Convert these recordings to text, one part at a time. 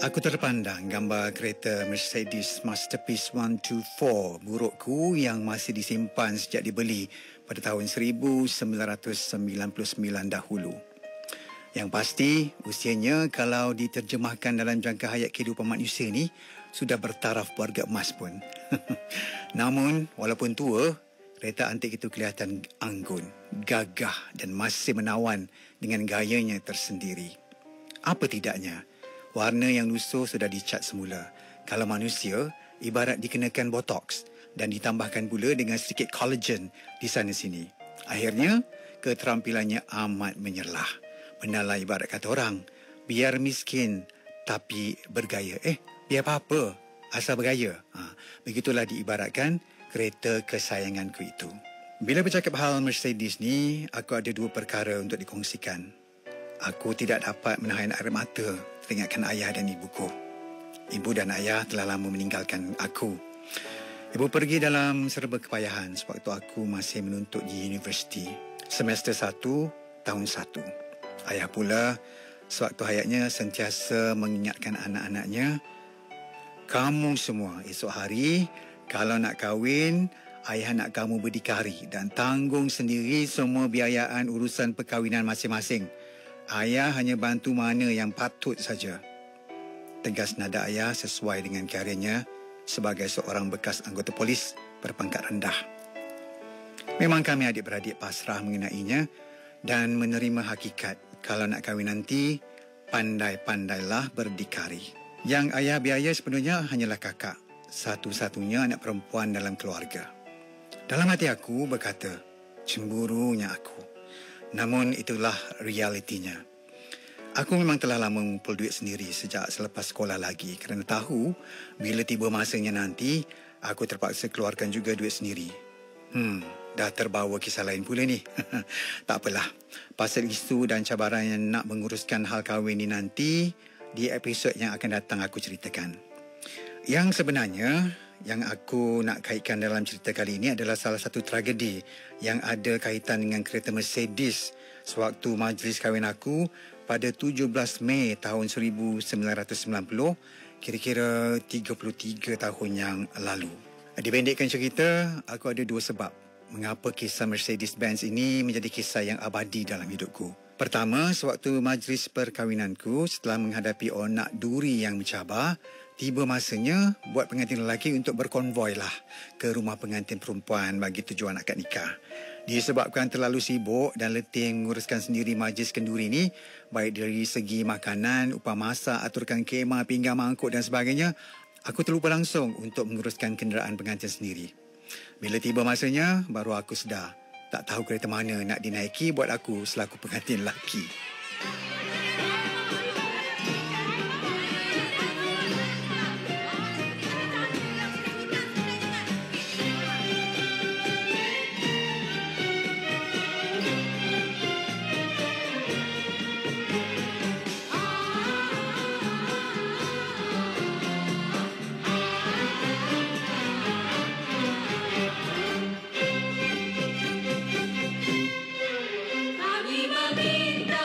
Aku terpandang gambar kereta Mercedes Masterpiece 124 burukku yang masih disimpan sejak dibeli pada tahun 1999 dahulu. Yang pasti, usianya kalau diterjemahkan dalam jangka hayat kehidupan manusia ni sudah bertaraf warga emas pun. Namun, walaupun tua, kereta antik itu kelihatan anggun, gagah dan masih menawan dengan gayanya tersendiri. Apa tidaknya, warna yang lusuh sudah dicat semula. Kalau manusia, ibarat dikenakan botox dan ditambahkan pula dengan sedikit collagen di sana-sini. Akhirnya, keterampilannya amat menyerlah. Benalah ibarat kata orang, biar miskin tapi bergaya. Biar apa-apa, asal bergaya. Begitulah diibaratkan kereta kesayanganku itu. Bila bercakap hal Mercedes ni, aku ada dua perkara untuk dikongsikan. Aku tidak dapat menahan air mata teringatkan ayah dan ibuku. Ibu dan ayah telah lama meninggalkan aku. Ibu pergi dalam serba kepayahan sewaktu aku masih menuntut di universiti. Semester 1, tahun 1. Ayah pula sewaktu hayatnya sentiasa mengingatkan anak-anaknya, kamu semua esok hari kalau nak kahwin, ayah nak kamu berdikari dan tanggung sendiri semua biayaan urusan perkahwinan masing-masing. Ayah hanya bantu mana yang patut saja. Tegas nada ayah sesuai dengan karirnya sebagai seorang bekas anggota polis berpangkat rendah. Memang kami adik-beradik pasrah mengenainya dan menerima hakikat kalau nak kahwin nanti, pandai-pandailah berdikari. Yang ayah biaya sepenuhnya hanyalah kakak, satu-satunya anak perempuan dalam keluarga. Dalam hati aku berkata, cemburunya aku. Namun itulah realitinya. Aku memang telah lama mengumpul duit sendiri sejak selepas sekolah lagi kerana tahu bila tiba masanya nanti, aku terpaksa keluarkan juga duit sendiri. Dah terbawa kisah lain pula ni. Tak apalah. Pasal isu dan cabaran yang nak menguruskan hal kahwin ni nanti, di episod yang akan datang aku ceritakan. Yang sebenarnya, yang aku nak kaitkan dalam cerita kali ini adalah salah satu tragedi yang ada kaitan dengan kereta Mercedes sewaktu majlis kahwin aku pada 17 Mei tahun 1990, kira-kira 33 tahun yang lalu. Dipendekkan cerita, aku ada dua sebab mengapa kisah Mercedes-Benz ini menjadi kisah yang abadi dalam hidupku. Pertama, sewaktu majlis perkahwinanku setelah menghadapi onak duri yang mencabar, tiba masanya buat pengantin lelaki untuk berkonvoi lah ke rumah pengantin perempuan bagi tujuan akad nikah. Disebabkan terlalu sibuk dan letih menguruskan sendiri majlis kenduri ni, baik dari segi makanan, upah masak, aturkan kemah, pinggang mangkuk dan sebagainya, aku terlupa langsung untuk menguruskan kenderaan pengantin sendiri. Bila tiba masanya, baru aku sedar tak tahu kereta mana nak dinaiki buat aku selaku pengantin lelaki. Kami meminta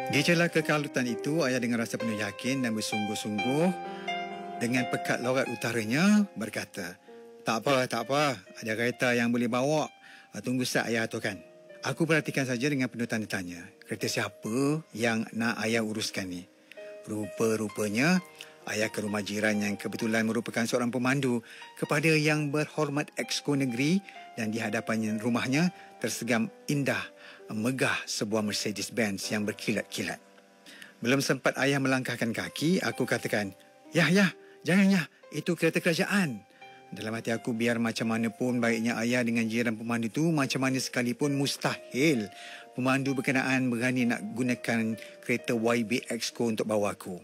Di celah kekalutan itu, ayah dengan rasa penuh yakin dan bersungguh-sungguh dengan pekat lorat utaranya berkata, tak apa, ada kereta yang boleh bawa. Tunggu sat ayah aturkan. Aku perhatikan saja dengan penuh tanda tanya. Kereta siapa yang nak ayah uruskan ni? Rupa-rupanya, ayah ke rumah jiran yang kebetulan merupakan seorang pemandu kepada yang berhormat Exco Negeri, dan di hadapan rumahnya tersegam indah, megah sebuah Mercedes-Benz yang berkilat-kilat. Belum sempat ayah melangkahkan kaki, aku katakan, Yah, jangan Yah, itu kereta kerajaan. Dalam hati aku, biar macam mana pun baiknya ayah dengan jiran pemandu itu, macam mana sekalipun mustahil pemandu berkenaan berani nak gunakan kereta YB Exco untuk bawa aku.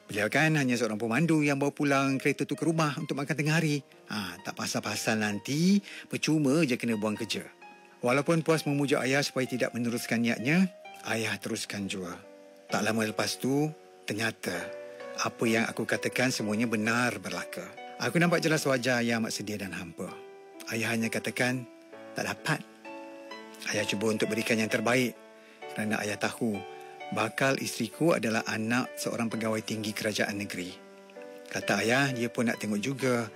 Beliau kan hanya seorang pemandu yang bawa pulang kereta tu ke rumah untuk makan tengah hari. Tak pasal-pasal nanti, percuma je kena buang kerja. Walaupun puas memujuk ayah supaya tidak meneruskan niatnya, ayah teruskan jua. Tak lama lepas tu, ternyata apa yang aku katakan semuanya benar berlaka. Aku nampak jelas wajah ayah amat sedih dan hampa. Ayah hanya katakan, tak dapat. Ayah cuba untuk berikan yang terbaik kerana ayah tahu bakal isteriku adalah anak seorang pegawai tinggi kerajaan negeri. Kata ayah, dia pun nak tengok juga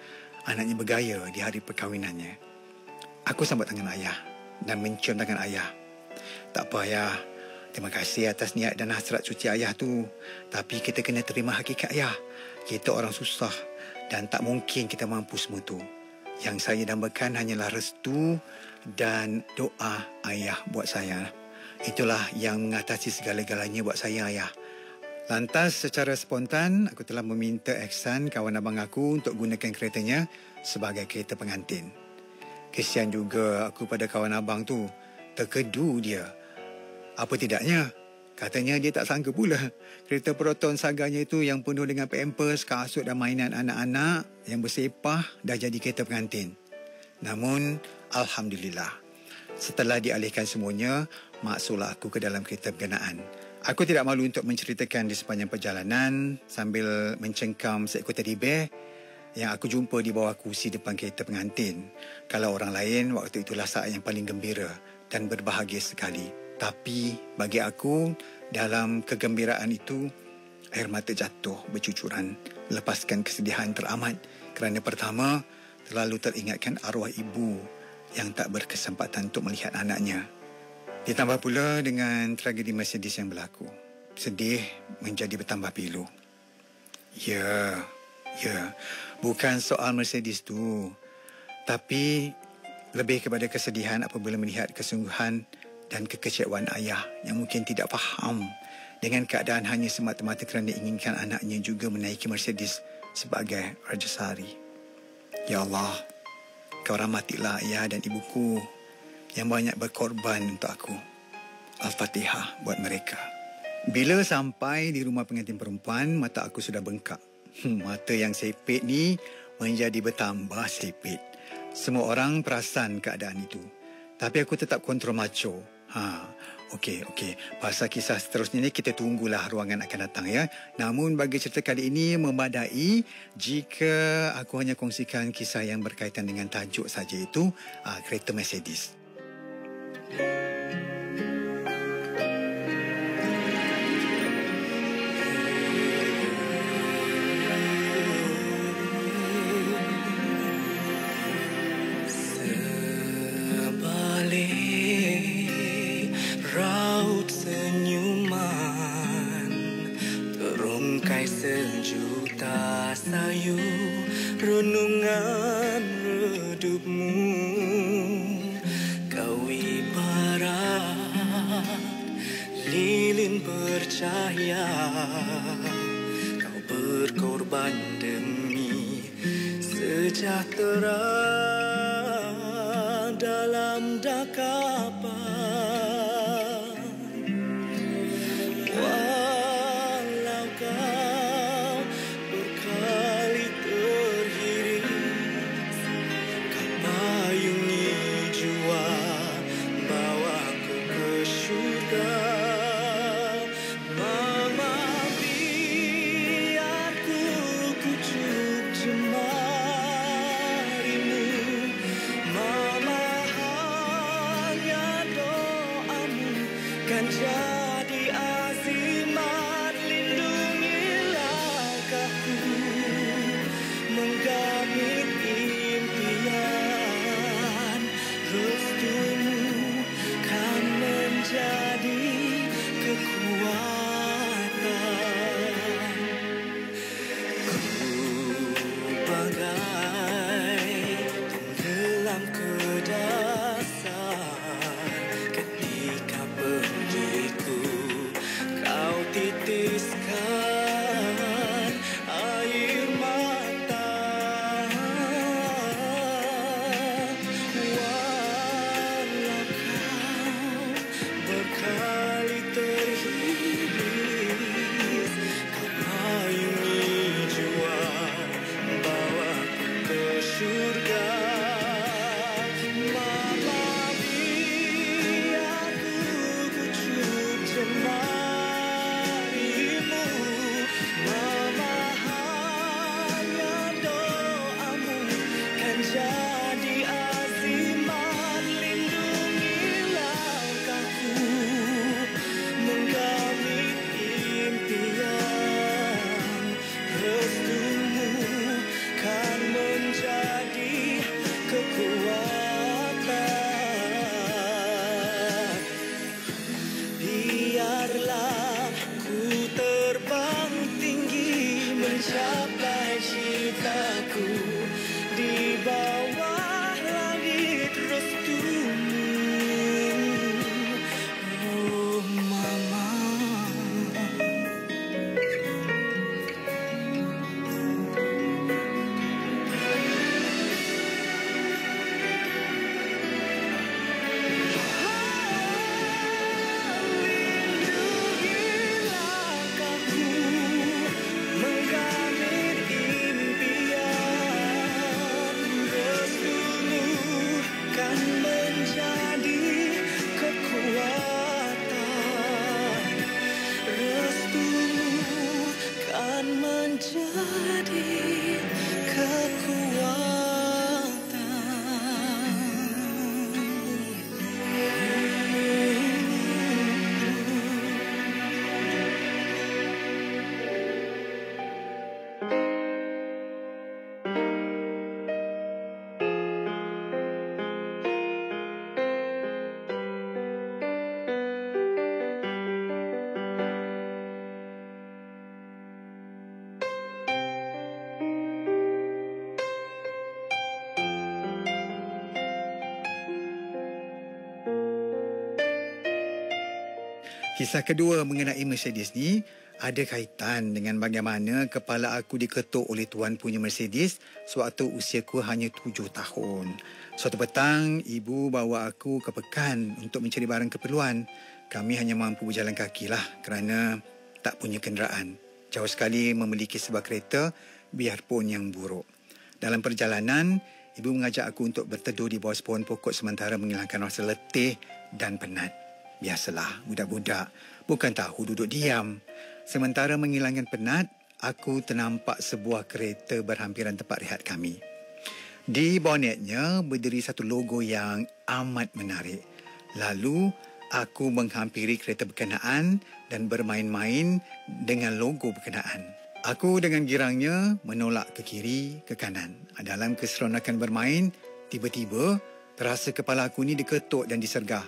anaknya bergaya di hari perkahwinannya. Aku sambut tangan ayah dan mencium tangan ayah. Tak apa ayah, terima kasih atas niat dan hasrat suci ayah tu. Tapi kita kena terima hakikat ayah. Kita orang susah dan tak mungkin kita mampu semua tu. Yang saya dambakan hanyalah restu dan doa ayah buat saya. Itulah yang mengatasi segala-galanya buat saya, ayah. Lantas secara spontan, aku telah meminta Ehsan, kawan abang aku, untuk gunakan keretanya sebagai kereta pengantin. Kesian juga aku pada kawan abang tu. Terkedu dia. Apa tidaknya, katanya dia tak sangka pula kereta Proton Saganya itu yang penuh dengan pampers, kasut dan mainan anak-anak yang bersepah dah jadi kereta pengantin. Namun, Alhamdulillah, setelah dialihkan semuanya, masuklah aku ke dalam kereta berkenaan. Aku tidak malu untuk menceritakan di sepanjang perjalanan sambil mencengkam seekor teddy bear yang aku jumpa di bawah kursi depan kereta pengantin. Kalau orang lain, waktu itulah saat yang paling gembira dan berbahagia sekali. Tapi bagi aku, dalam kegembiraan itu, air mata jatuh bercucuran, melepaskan kesedihan teramat kerana pertama, terlalu teringatkan arwah ibu yang tak berkesempatan untuk melihat anaknya. Ditambah pula dengan tragedi Mercedes yang berlaku. Sedih menjadi bertambah pilu. Ya, bukan soal Mercedes tu. Tapi lebih kepada kesedihan apabila melihat kesungguhan dan kekecewaan ayah yang mungkin tidak faham dengan keadaan hanya semata-mata kerana inginkan anaknya juga menaiki Mercedes sebagai Rajasari. Ya Allah, Kau rahmatilah ayah dan ibuku yang banyak berkorban untuk aku. Al-Fatihah buat mereka. Bila sampai di rumah pengantin perempuan, mata aku sudah bengkak. Mata yang sepit ni menjadi bertambah sepit. Semua orang perasan keadaan itu. Tapi aku tetap kontrol macho. Okey. Pasal kisah seterusnya ni kita tunggulah ruangan akan datang ya. Namun bagi cerita kali ini memadai jika aku hanya kongsikan kisah yang berkaitan dengan tajuk saja, itu kereta Mercedes. Raut senyuman, terungkai sejuta sayu, renungan redupmu. Kau ibarat lilin bercahaya, kau berkorban demi sejahtera dalam dakapan. Walau kau berkali terhiris, kau payungi jua bawaku ke syurga. Mama, biar ku kucuk jemarimu. Mama, hanya doamu kan jadi aziz. Kisah kedua mengenai Mercedes ni ada kaitan dengan bagaimana kepala aku diketuk oleh tuan punya Mercedes sewaktu usiaku hanya 7 tahun. Suatu petang, ibu bawa aku ke pekan untuk mencari barang keperluan. Kami hanya mampu berjalan kaki lah kerana tak punya kenderaan. Jauh sekali memiliki sebuah kereta biarpun yang buruk. Dalam perjalanan, ibu mengajak aku untuk berteduh di bawah sepohon pokok sementara menghilangkan rasa letih dan penat. Biasalah, budak-budak bukan tahu duduk diam. Sementara menghilangkan penat, aku ternampak sebuah kereta berhampiran tempat rehat kami. Di bonetnya berdiri satu logo yang amat menarik. Lalu, aku menghampiri kereta berkenaan dan bermain-main dengan logo berkenaan. Aku dengan girangnya menolak ke kiri, ke kanan. Dalam keseronokan bermain, tiba-tiba terasa kepala aku ni diketuk dan disergah.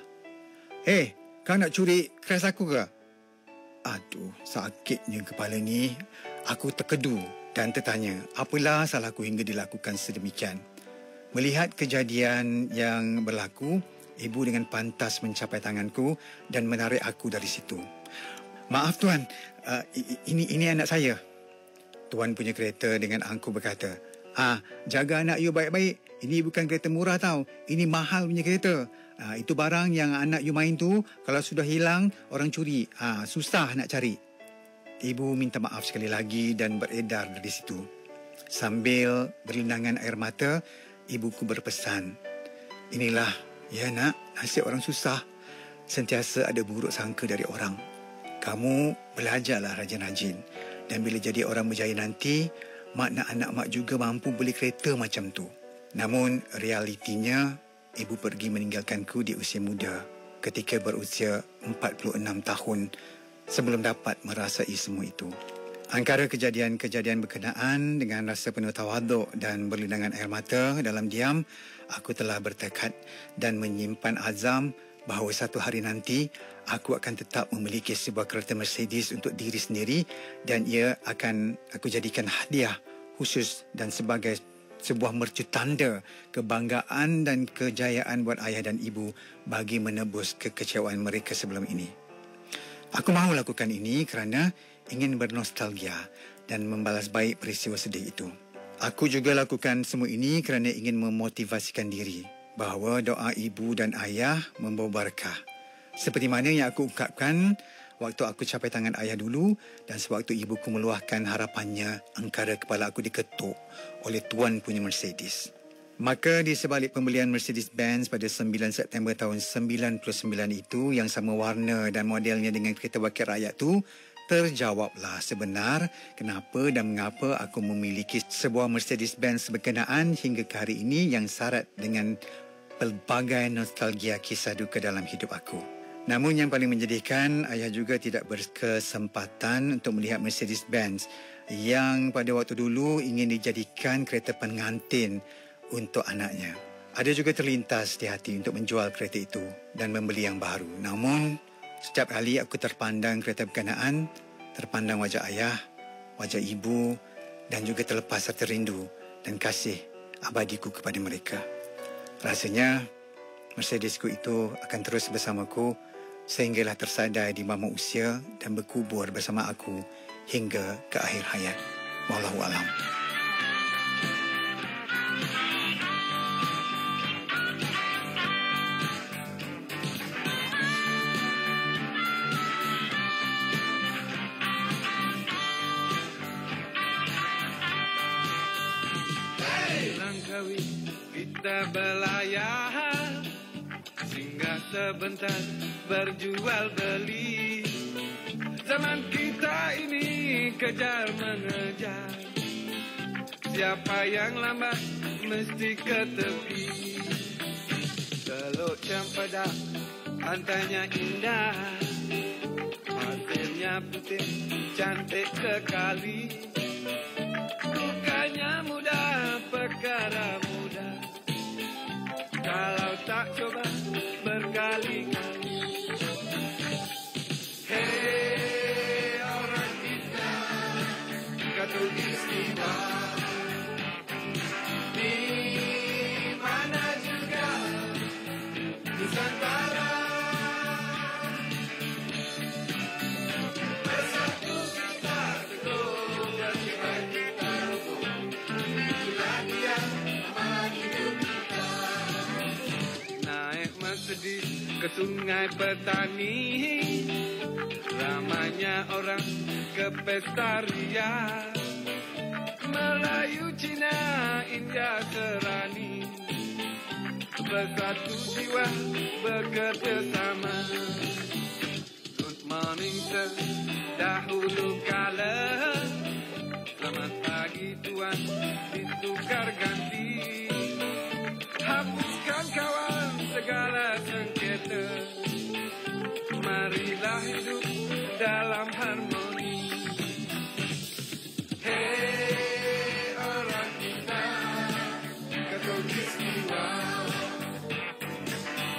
"Hey, kau nak curi keras aku ke?" Aduh, sakitnya kepala ni. Aku terkedu dan tertanya, apalah salahku hingga dilakukan sedemikian. Melihat kejadian yang berlaku, ibu dengan pantas mencapai tanganku dan menarik aku dari situ. "Maaf tuan, ini anak saya." Tuan punya kereta dengan angkuh berkata, "Jaga anak you baik-baik. Ini bukan kereta murah tau. Ini mahal punya kereta. Itu barang yang anak you main tu, kalau sudah hilang, orang curi. Susah nak cari." Ibu minta maaf sekali lagi dan beredar dari situ. Sambil berlinangan air mata, ibuku berpesan, "Inilah, ya nak, nasib orang susah. Sentiasa ada buruk sangka dari orang. Kamu belajarlah rajin-rajin. Dan bila jadi orang berjaya nanti, mak nak anak mak juga mampu beli kereta macam tu." Namun, realitinya, ibu pergi meninggalkanku di usia muda ketika berusia 46 tahun sebelum dapat merasai semua itu. Angkara kejadian-kejadian berkenaan dengan rasa penuh tawaduk dan berlinangan air mata dalam diam, aku telah bertekad dan menyimpan azam bahawa satu hari nanti aku akan tetap memiliki sebuah kereta Mercedes untuk diri sendiri dan ia akan aku jadikan hadiah khusus dan sebagai sebuah mercu tanda kebanggaan dan kejayaan buat ayah dan ibu bagi menebus kekecewaan mereka sebelum ini. Aku mahu lakukan ini kerana ingin bernostalgia dan membalas baik peristiwa sedih itu. Aku juga lakukan semua ini kerana ingin memotivasikan diri bahawa doa ibu dan ayah membawa berkah. Seperti mana yang aku ungkapkan waktu aku capai tangan ayah dulu dan sewaktu ibuku meluahkan harapannya angkara kepala aku diketuk oleh tuan punya Mercedes. Maka di sebalik pembelian Mercedes-Benz pada 9 September tahun 99 itu yang sama warna dan modelnya dengan kereta wakil rakyat tu, terjawablah sebenar kenapa dan mengapa aku memiliki sebuah Mercedes-Benz berkenaan hingga ke hari ini yang syarat dengan pelbagai nostalgia kisah duka dalam hidup aku. Namun yang paling menjadikan, ayah juga tidak berkesempatan untuk melihat Mercedes-Benz yang pada waktu dulu ingin dijadikan kereta pengantin untuk anaknya. Ada juga terlintas di hati untuk menjual kereta itu dan membeli yang baru. Namun, setiap kali aku terpandang kereta berkenaan, terpandang wajah ayah, wajah ibu dan juga terlepas serta rindu dan kasih abadiku kepada mereka. Rasanya, Mercedesku itu akan terus bersamaku sehinggalah tersadai di mama usia dan berkubur bersama aku hingga ke akhir hayat. Wallahu a'lam. Langkawi kita belayar, singgah sebentar berjual beli. Zaman kita ini kejar mengejar, siapa yang lambat mesti ke tepi. Teluk Cempedak pantainya indah, pasirnya putih cantik sekali. Bukannya mudah, perkara mudah kalau tak coba berkali-kali. Hei orang kita, khatulistiwa, di mana juga Nusantara. ke sungai petani, ramainya orang ke pesta ria. Melayu, Cina, India, Serani, bersatu jiwa bekerja sama. Good morning sir, dahulu kala, selamat pagi tuan, ditukar ganti. Hapuskan kawan segala sengketa, marilah hidup dalam harmoni. Hey orang kita, katulistiwa,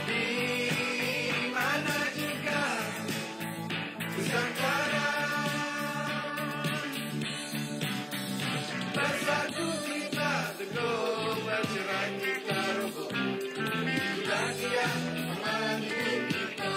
di mana juga Nusantara, bersatu kita teguh, bercerai kita roboh, itulah dia amalan hidup kita.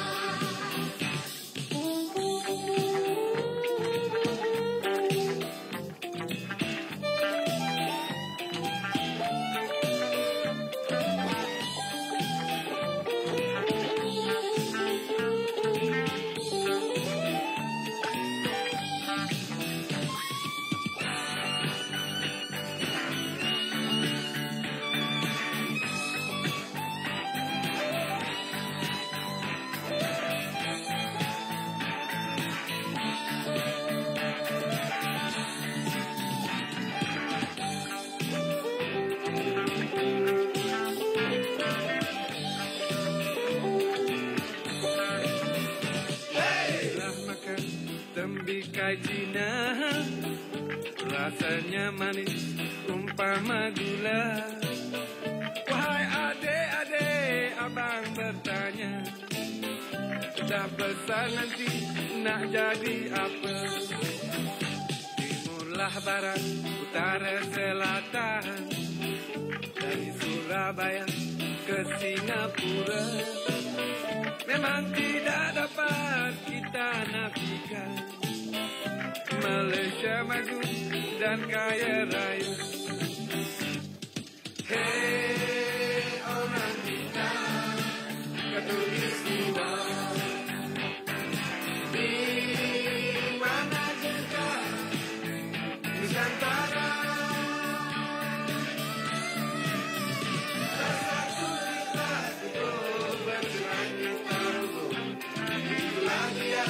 Tembikai Cina, rasanya manis umpama gula. Wahai adik-adik, abang bertanya, sudah besar nanti nak jadi apa? Timurlah barat, utara selatan, dari Surabaya ke Singapura. Memang tidak dapat kita nafikan, Malaysia maju dan kaya raya. Hei orang kita, katulistiwa, di mana juga Nusantara, bersatu kita teguh, bercerai kita roboh, itulah dia